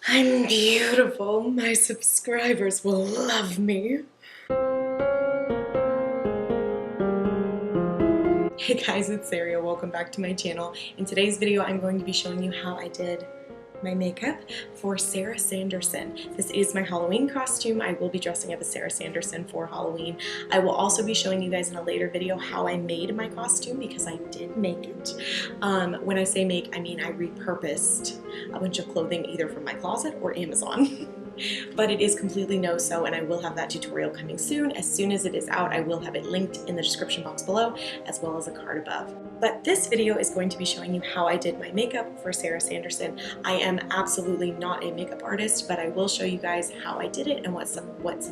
I'm beautiful. My subscribers will love me. Hey guys, it's Sarah. Welcome back to my channel. In today's video, I'm going to be showing you how I did my makeup for Sarah Sanderson. This is my Halloween costume. I will be dressing up as Sarah Sanderson for Halloween. I will also be showing you guys in a later video how I made my costume because I did make it. When I say make, I mean I repurposed a bunch of clothing either from my closet or Amazon. But it is completely no-sew, and I will have that tutorial coming soon. As soon as it is out, I will have it linked in the description box below, as well as a card above. But this video is going to be showing you how I did my makeup for Sarah Sanderson. I am absolutely not a makeup artist, but I will show you guys how I did it and what supplies,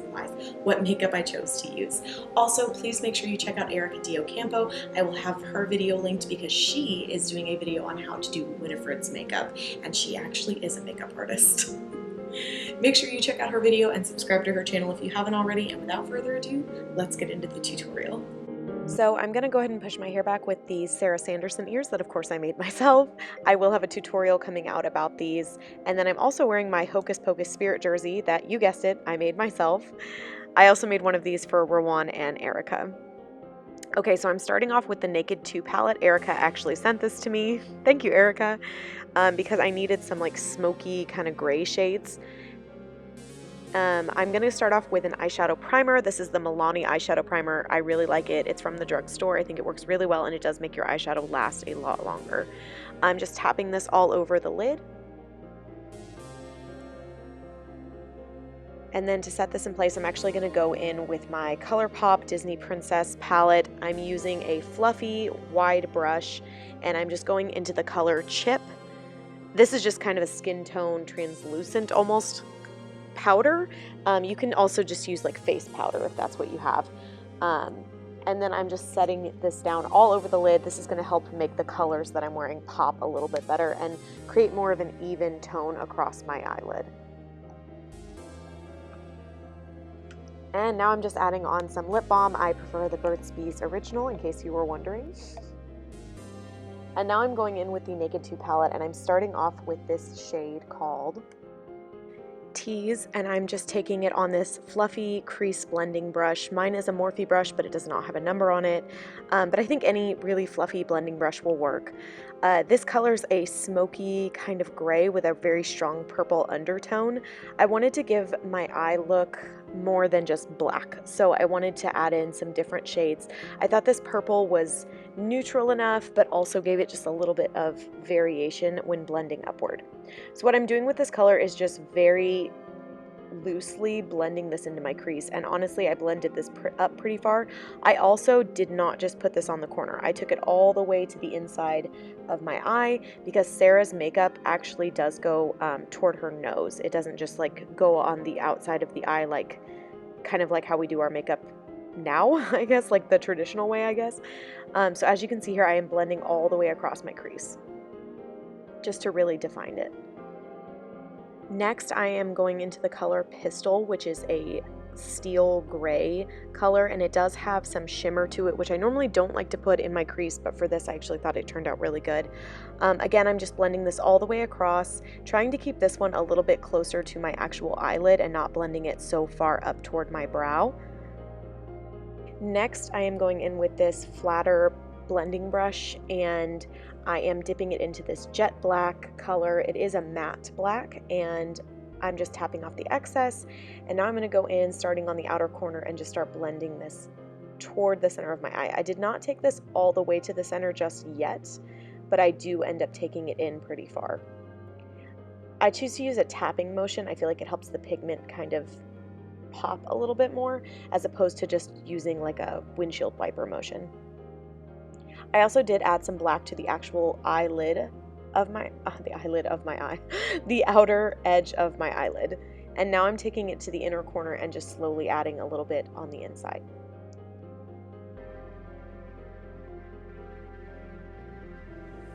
what makeup I chose to use. Also, please make sure you check out Erika Deocampo. I will have her video linked because she is doing a video on how to do Winifred's makeup, and she actually is a makeup artist. Make sure you check out her video and subscribe to her channel if you haven't already, and without further ado, let's get into the tutorial. So I'm going to go ahead and push my hair back with these Sarah Sanderson ears that of course I made myself. I will have a tutorial coming out about these, and then I'm also wearing my Hocus Pocus Spirit jersey that, you guessed it, I made myself. I also made one of these for Rowan and Erika. Okay, so I'm starting off with the Naked 2 palette. Erika actually sent this to me. Thank you, Erika. Because I needed some like smoky kind of gray shades. I'm going to start off with an eyeshadow primer. This is the Milani eyeshadow primer. I really like it. It's from the drugstore. I think it works really well, and it does make your eyeshadow last a lot longer. I'm just tapping this all over the lid. And then to set this in place, I'm actually going to go in with my ColourPop Disney Princess palette. I'm using a fluffy, wide brush, and I'm just going into the color Chip. This is just kind of a skin tone, translucent almost powder. You can also just use like face powder if that's what you have. And then I'm just setting this down all over the lid. This is going to help make the colors that I'm wearing pop a little bit better and create more of an even tone across my eyelid. And now I'm just adding on some lip balm. I prefer the Burt's Bees Original, in case you were wondering. And now I'm going in with the Naked 2 palette, and I'm starting off with this shade called Tease, and I'm just taking it on this fluffy crease blending brush. Mine is a Morphe brush, but it does not have a number on it. But I think any really fluffy blending brush will work. This color is a smoky kind of gray with a very strong purple undertone. I wanted to give my eye look more than just black, so I wanted to add in some different shades. I thought this purple was neutral enough, but also gave it just a little bit of variation when blending upward. So what I'm doing with this color is just very loosely blending this into my crease, and honestly I blended this up pretty far. I also did not just put this on the corner. I took it all the way to the inside of my eye because Sarah's makeup actually does go toward her nose. It doesn't just like go on the outside of the eye, like kind of like how we do our makeup now, I guess, like the traditional way, I guess. So as you can see here, I am blending all the way across my crease just to really define it. Next, I am going into the color Pistol, which is a steel gray color, and it does have some shimmer to it, which I normally don't like to put in my crease, but for this I actually thought it turned out really good. Again, I'm just blending this all the way across, trying to keep this one a little bit closer to my actual eyelid and not blending it so far up toward my brow. Next, I am going in with this flatter blending brush, and I am dipping it into this jet black color. It is a matte black, and I'm just tapping off the excess. And now I'm going to go in starting on the outer corner and just start blending this toward the center of my eye. I did not take this all the way to the center just yet, but I do end up taking it in pretty far. I choose to use a tapping motion. I feel like it helps the pigment kind of pop a little bit more as opposed to just using like a windshield wiper motion. I also did add some black to the actual eyelid of my, the outer edge of my eyelid. And now I'm taking it to the inner corner and just slowly adding a little bit on the inside.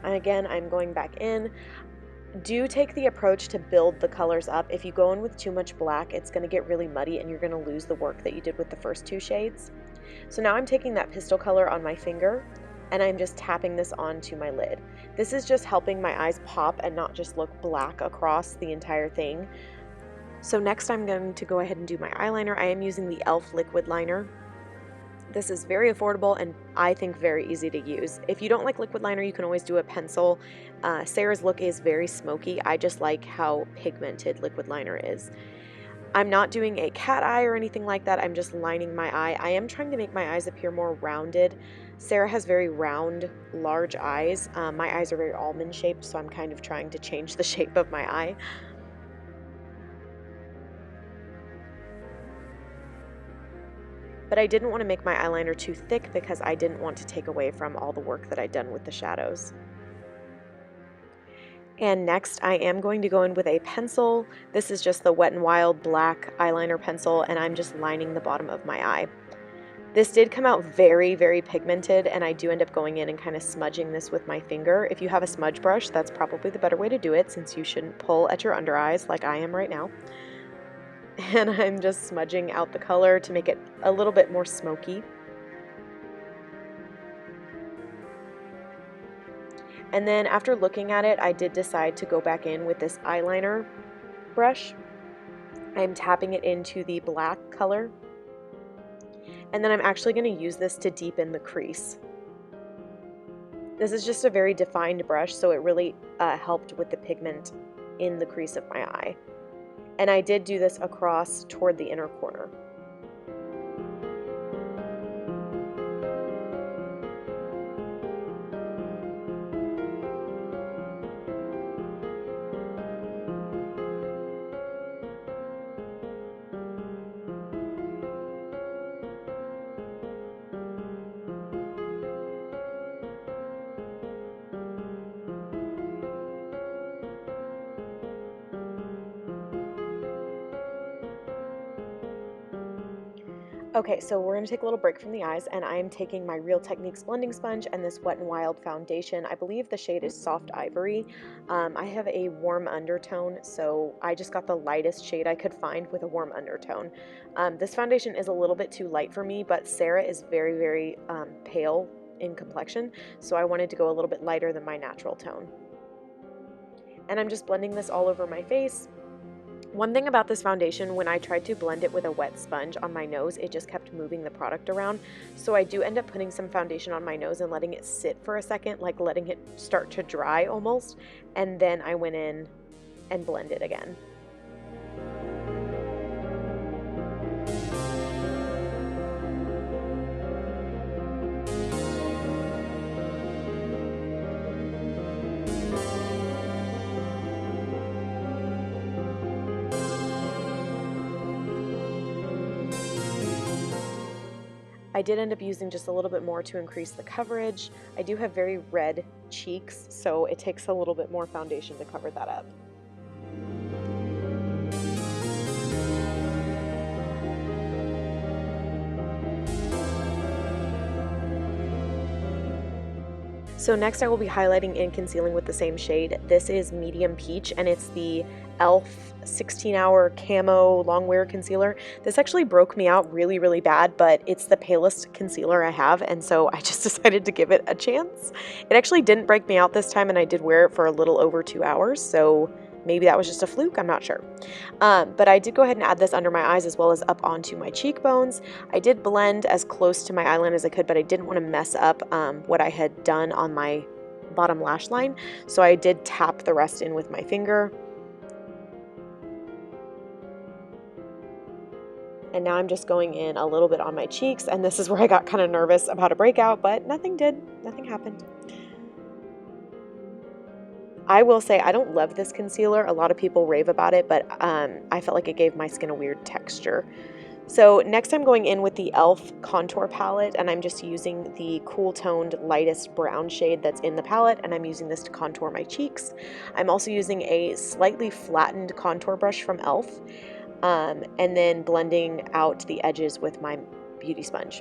And again, I'm going back in. Do take the approach to build the colors up. If you go in with too much black, it's going to get really muddy and you're going to lose the work that you did with the first two shades. So now I'm taking that Pistol color on my finger and I'm just tapping this onto my lid. This is just helping my eyes pop and not just look black across the entire thing. So next I'm going to go ahead and do my eyeliner. I am using the e.l.f. liquid liner. This is very affordable and I think very easy to use. If you don't like liquid liner, you can always do a pencil. Sarah's look is very smoky. I just like how pigmented liquid liner is. I'm not doing a cat eye or anything like that. I'm just lining my eye. I am trying to make my eyes appear more rounded. Sarah has very round, large eyes. My eyes are very almond shaped, so I'm kind of trying to change the shape of my eye. But I didn't want to make my eyeliner too thick because I didn't want to take away from all the work that I'd done with the shadows. And next I am going to go in with a pencil. This is just the Wet n Wild black eyeliner pencil, and I'm just lining the bottom of my eye. This did come out very, very pigmented, and I do end up going in and kind of smudging this with my finger. If you have a smudge brush, that's probably the better way to do it, since you shouldn't pull at your under eyes like I am right now. And I'm just smudging out the color to make it a little bit more smoky. And then after looking at it, I did decide to go back in with this eyeliner brush. I'm tapping it into the black color. And then I'm actually going to use this to deepen the crease. This is just a very defined brush, so it really helped with the pigment in the crease of my eye. And I did do this across toward the inner corner. Okay, so we're going to take a little break from the eyes, and I'm taking my Real Techniques blending sponge and this Wet n Wild foundation. I believe the shade is Soft Ivory. I have a warm undertone, so I just got the lightest shade I could find with a warm undertone. This foundation is a little bit too light for me, but Sarah is very, very pale in complexion, so I wanted to go a little bit lighter than my natural tone. And I'm just blending this all over my face. One thing about this foundation, when I tried to blend it with a wet sponge on my nose, it just kept moving the product around. So I do end up putting some foundation on my nose and letting it sit for a second, like letting it start to dry almost. And then I went in and blended again. I did end up using just a little bit more to increase the coverage. I do have very red cheeks, so it takes a little bit more foundation to cover that up. So next I will be highlighting and concealing with the same shade. This is Medium Peach, and it's the e.l.f. 16-hour Camo Longwear Concealer. This actually broke me out really, really bad, but it's the palest concealer I have, and so I just decided to give it a chance. It actually didn't break me out this time, and I did wear it for a little over 2 hours, so maybe that was just a fluke, I'm not sure. But I did go ahead and add this under my eyes as well as up onto my cheekbones. I did blend as close to my eyeline as I could, but I didn't want to mess up what I had done on my bottom lash line, so I did tap the rest in with my finger. And now I'm just going in a little bit on my cheeks, and this is where I got kind of nervous about a breakout, but nothing happened. I will say I don't love this concealer. A lot of people rave about it, but I felt like it gave my skin a weird texture. So next I'm going in with the e.l.f. contour palette, and I'm just using the cool toned lightest brown shade that's in the palette, and I'm using this to contour my cheeks. I'm also using a slightly flattened contour brush from e.l.f. And then blending out the edges with my beauty sponge.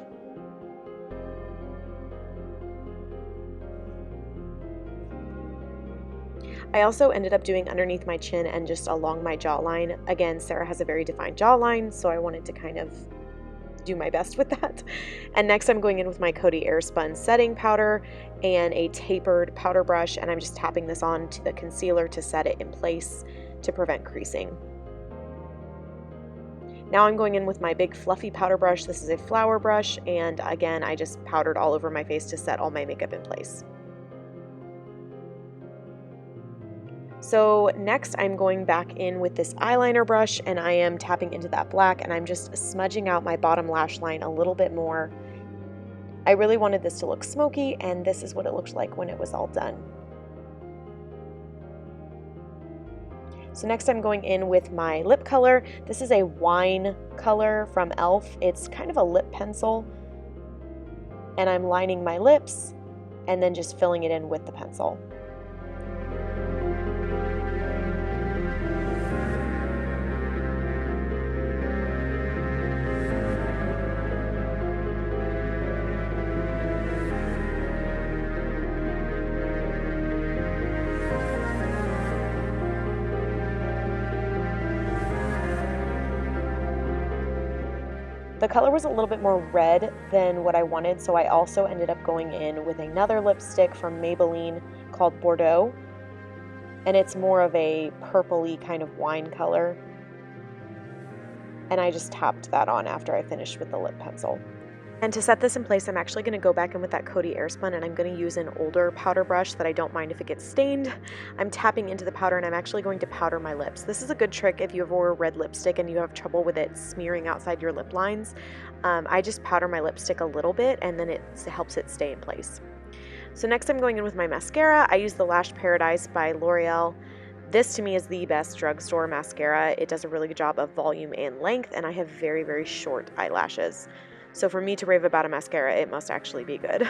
I also ended up doing underneath my chin and just along my jawline. Again, Sarah has a very defined jawline, so I wanted to kind of do my best with that. And next I'm going in with my Coty Airspun setting powder and a tapered powder brush, and I'm just tapping this on to the concealer to set it in place to prevent creasing. Now I'm going in with my big fluffy powder brush. This is a flower brush, and again, I just powdered all over my face to set all my makeup in place. So next I'm going back in with this eyeliner brush, and I am tapping into that black, and I'm just smudging out my bottom lash line a little bit more. I really wanted this to look smoky, and this is what it looked like when it was all done. So next I'm going in with my lip color. This is a wine color from e.l.f. It's kind of a lip pencil, and I'm lining my lips and then just filling it in with the pencil. The color was a little bit more red than what I wanted, so I also ended up going in with another lipstick from Maybelline called Bordeaux, and it's more of a purpley kind of wine color, and I just tapped that on after I finished with the lip pencil. And to set this in place, I'm actually going to go back in with that Coty Airspun, and I'm going to use an older powder brush that I don't mind if it gets stained. I'm tapping into the powder, and I'm actually going to powder my lips. This is a good trick if you have wore red lipstick and you have trouble with it smearing outside your lip lines. I just powder my lipstick a little bit, and then it helps it stay in place. So next I'm going in with my mascara. I use the Lash Paradise by L'Oreal. This to me is the best drugstore mascara. It does a really good job of volume and length, and I have very, very short eyelashes. So for me to rave about a mascara, it must actually be good.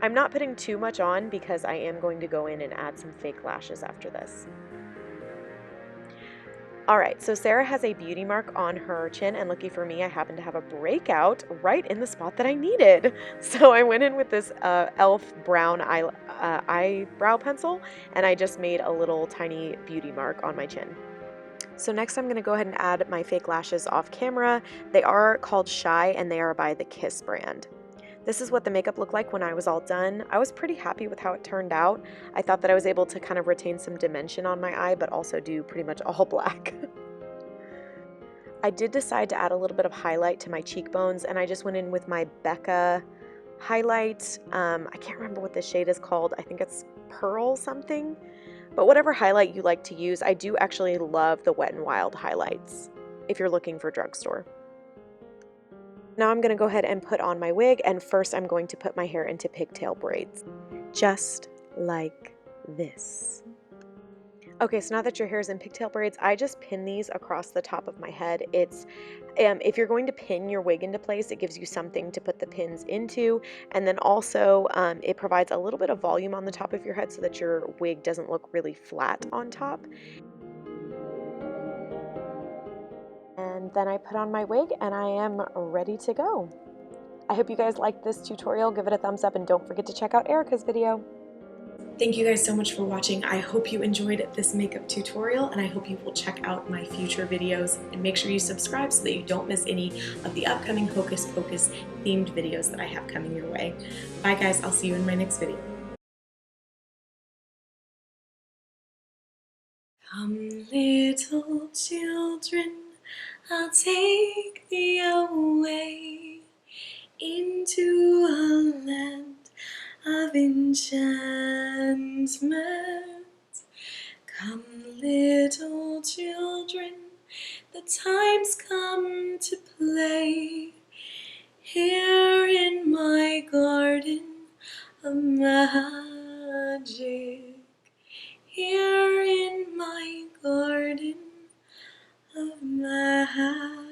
I'm not putting too much on because I am going to go in and add some fake lashes after this. Alright, so Sarah has a beauty mark on her chin, and lucky for me, I happen to have a breakout right in the spot that I needed. So I went in with this e.l.f. brown eyebrow pencil, and I just made a little tiny beauty mark on my chin. So next I'm going to go ahead and add my fake lashes off camera. They are called Shy, and they are by the Kiss brand. This is what the makeup looked like when I was all done. I was pretty happy with how it turned out. I thought that I was able to kind of retain some dimension on my eye, but also do pretty much all black. I did decide to add a little bit of highlight to my cheekbones, and I just went in with my Becca Highlight. I can't remember what this shade is called. I think it's Pearl something. But whatever highlight you like to use, I do actually love the Wet n Wild highlights if you're looking for drugstore. Now I'm going to go ahead and put on my wig, and first I'm going to put my hair into pigtail braids, just like this. Okay, so now that your hair is in pigtail braids, I just pin these across the top of my head. It's if you're going to pin your wig into place, it gives you something to put the pins into, and then also it provides a little bit of volume on the top of your head so that your wig doesn't look really flat on top. And then I put on my wig, and I am ready to go. I hope you guys liked this tutorial. Give it a thumbs up, and don't forget to check out Erika's video. Thank you guys so much for watching. I hope you enjoyed this makeup tutorial, and I hope you will check out my future videos, and make sure you subscribe so that you don't miss any of the upcoming Hocus Pocus themed videos that I have coming your way. Bye guys, I'll see you in my next video. Come little children, I'll take thee away into a land of enchantment. Come little children, the time's come to play here in my garden of magic. Here in my garden of magic.